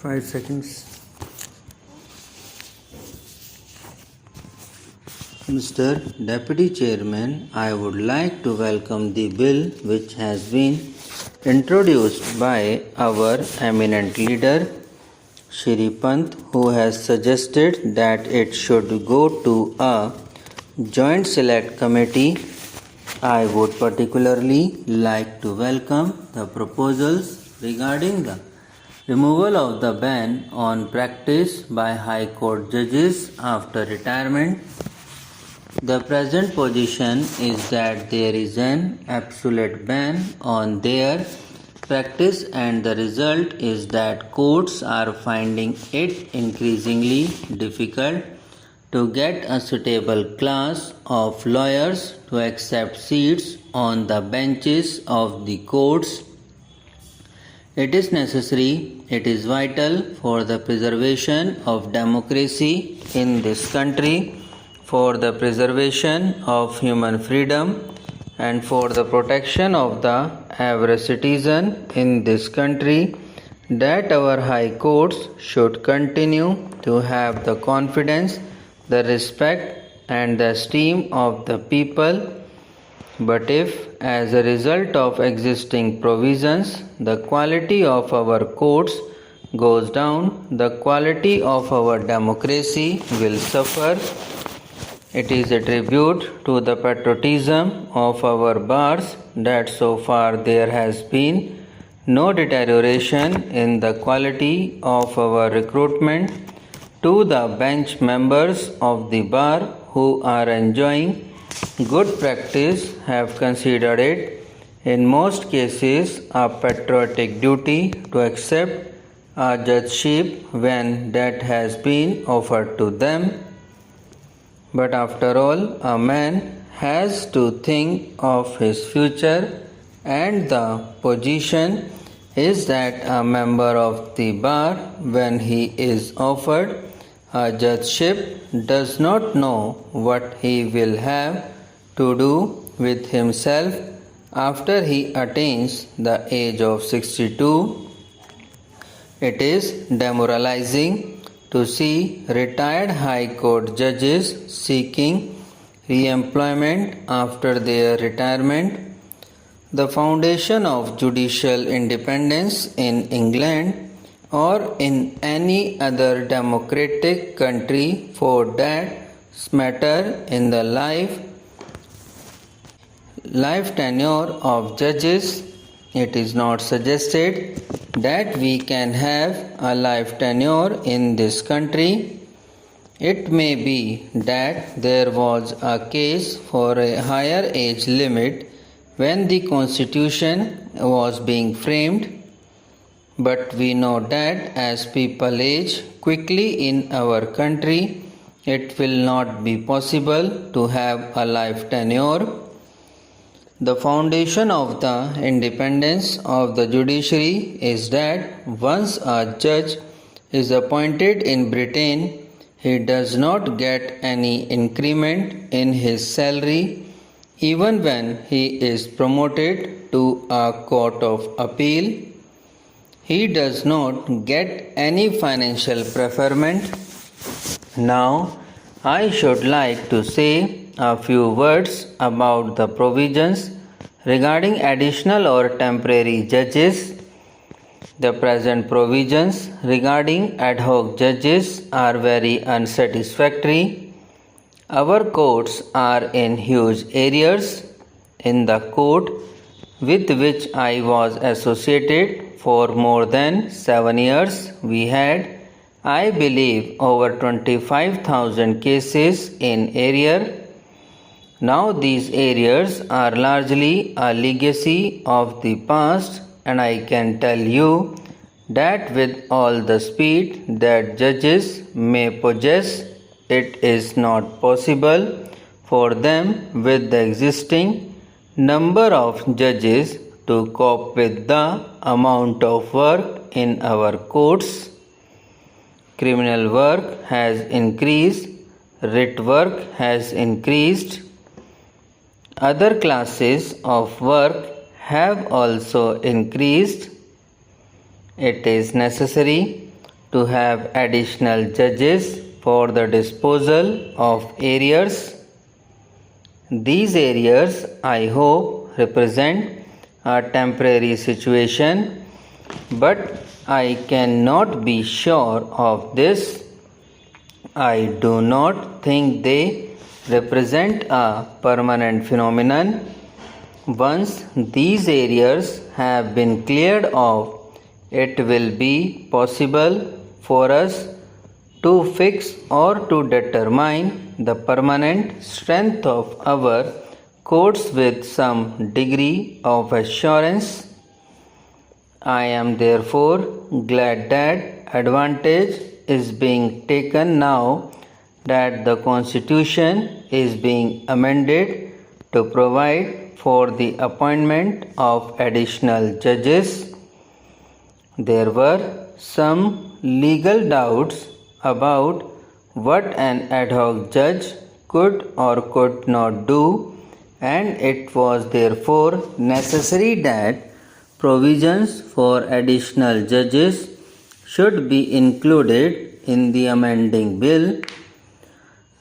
5 seconds. Mr. Deputy Chairman, I would like to welcome the bill which has been introduced by our eminent leader, Shri Pant, who has suggested that it should go to a joint select committee. I would particularly like to welcome the proposals regarding the removal of the ban on practice by High Court judges after retirement. The present position is that there is an absolute ban on their practice, and the result is that courts are finding it increasingly difficult to get a suitable class of lawyers to accept seats on the benches of the courts. It is necessary, it is vital for the preservation of democracy in this country, for the preservation of human freedom, and for the protection of the average citizen in this country, that our high courts should continue to have the confidence, the respect, and the esteem of the people. But if, as a result of existing provisions, the quality of our courts goes down, the quality of our democracy will suffer. It is a tribute to the patriotism of our bars that so far there has been no deterioration in the quality of our recruitment to the bench members of the bar who are enjoying good practice have considered it in most cases a patriotic duty to accept a judgeship when that has been offered to them. But after all, a man has to think of his future, and the position is that a member of the bar, when he is offered a judgeship, does not know what he will have to do with himself after he attains the age of 62. It is demoralizing to see retired High Court judges seeking re-employment after their retirement. The foundation of judicial independence in England or in any other democratic country for that matter in the life tenure of judges. It is not suggested that we can have a life tenure in this country. It may be that there was a case for a higher age limit when the Constitution was being framed, but we know that as people age quickly in our country, it will not be possible to have a life tenure. The foundation of the independence of the judiciary is that once a judge is appointed in Britain, he does not get any increment in his salary even when he is promoted to a court of appeal. He does not get any financial preferment. Now, I should like to say a few words about the provisions regarding additional or temporary judges. The present provisions regarding ad hoc judges are very unsatisfactory. Our courts are in huge areas. In the court with which I was associated for more than 7 years, we had, I believe, over 25,000 cases in arrear. Now these arrears are largely a legacy of the past, and I can tell you that with all the speed that judges may possess, it is not possible for them with the existing number of judges to cope with the amount of work in our courts. Criminal work has increased, writ work has increased. Other classes of work have also increased. It is necessary to have additional judges for the disposal of arrears. These arrears, I hope, represent a temporary situation, but I cannot be sure of this. I do not think they represent a permanent phenomenon. Once these arrears have been cleared off, it will be possible for us to fix or to determine the permanent strength of our courts with some degree of assurance. I am therefore glad that advantage is being taken now that the Constitution is being amended to provide for the appointment of additional judges. There were some legal doubts about what an ad hoc judge could or could not do, and it was therefore necessary that provisions for additional judges should be included in the amending bill.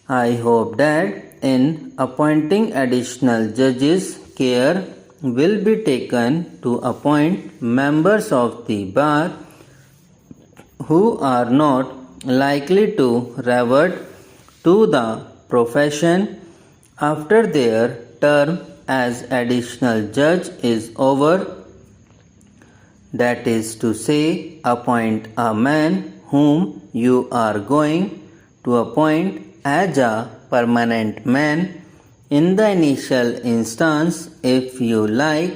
I hope that in appointing additional judges, care will be taken to appoint members of the bar who are not likely to revert to the profession after their term as additional judge is over. That is to say, appoint a man whom you are going to appoint as a permanent man in the initial instance, if you like,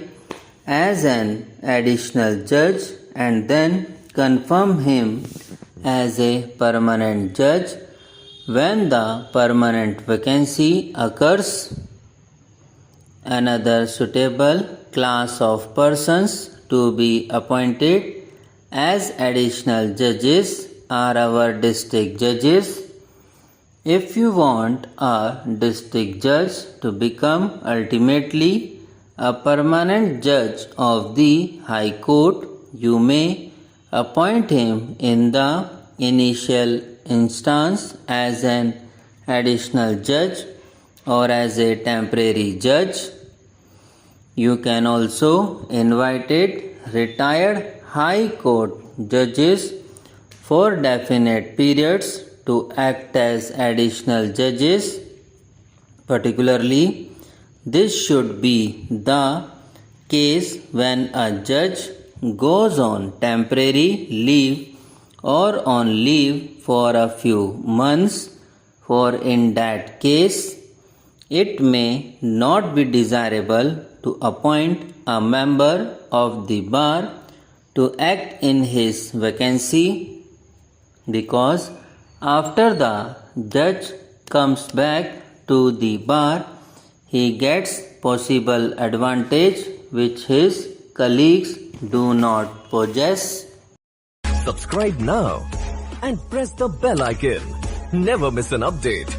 as an additional judge, and then confirm him as a permanent judge when the permanent vacancy occurs. Another suitable class of persons to be appointed as additional judges are our district judges. If you want a district judge to become ultimately a permanent judge of the High Court, you may appoint him in the initial instance as an additional judge or as a temporary judge. You can also invite retired High Court judges for definite periods to act as additional judges. Particularly, this should be the case when a judge goes on temporary leave or on leave for a few months, for in that case, it may not be desirable to appoint a member of the bar to act in his vacancy, because after the judge comes back to the bar, he gets possible advantage which his colleagues do not possess. Subscribe now and press the bell icon. Never miss an update.